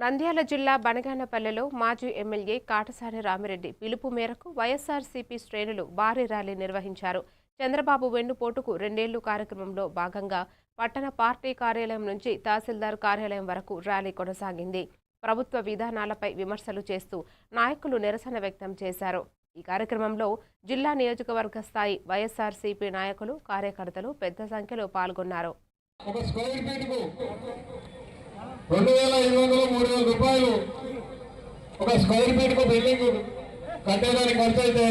నంద్యాల జిల్లా బనగానపల్లెలో మాజీ ఎమ్మెల్యే కాటసాని రామిరెడ్డి పిలుపు మేరకు వైఎస్ఆర్సీపీ శ్రేణులు భారీ ర్యాలీ నిర్వహించారు. చంద్రబాబు వెన్నుపోటుకు 2 ఏళ్లు కార్యక్రమంలో భాగంగా పట్టణ పార్టీ కార్యాలయం నుంచి తహసీల్దార్ కార్యాలయం వరకు ర్యాలీ కొనసాగింది. ప్రభుత్వ విధానాలపై విమర్శలు చేస్తూ నాయకులు నిరసన వ్యక్తం చేశారు. ఈ కార్యక్రమంలో జిల్లా నియోజకవర్గ స్థాయి వైఎస్ఆర్సీపీ నాయకులు, కార్యకర్తలు పెద్ద సంఖ్యలో పాల్గొన్నారు. 2,500-3,000 రూపాయలు ఒక స్క్వేర్ ఫీట్కు బిల్డింగ్ కట్టేదానికి ఖర్చు అయితే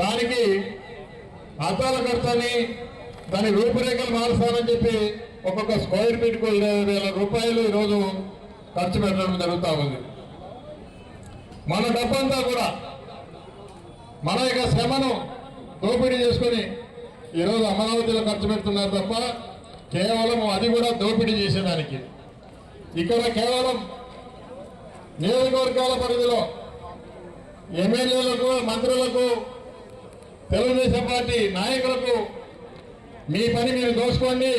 దానికి అద్దాల ఖర్చు అని దాని రూపురేఖలు మారుస్తానని చెప్పి ఒక్కొక్క స్క్వేర్ ఫీట్కు 20,000 రూపాయలు ఈరోజు ఖర్చు పెట్టడం జరుగుతూ ఉంది. మన డబ్బంతా కూడా మన యొక్క శ్రమను దోపిడీ చేసుకుని ఈరోజు అమరావతిలో ఖర్చు పెడుతున్నారు తప్ప కేవలం అది కూడా దోపిడీ చేసేదానికి. ఇక్కడ కేవలం నియోజకవర్గాల పరిధిలో ఎమ్మెల్యేలకు, మంత్రులకు, తెలుగుదేశం పార్టీ నాయకులకు మీ పని మీరు దోసుకోండి,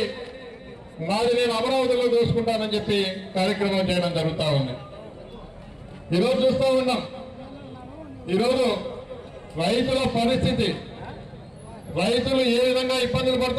మాది నేను అమరావతిలో దోసుకుంటానని చెప్పి కార్యక్రమం చేయడం జరుగుతూ ఉంది. ఈరోజు చూస్తూ ఉన్నాం, ఈరోజు రైతుల పరిస్థితి, రైతులు ఏ విధంగా ఇబ్బందులు పడుతున్నారు.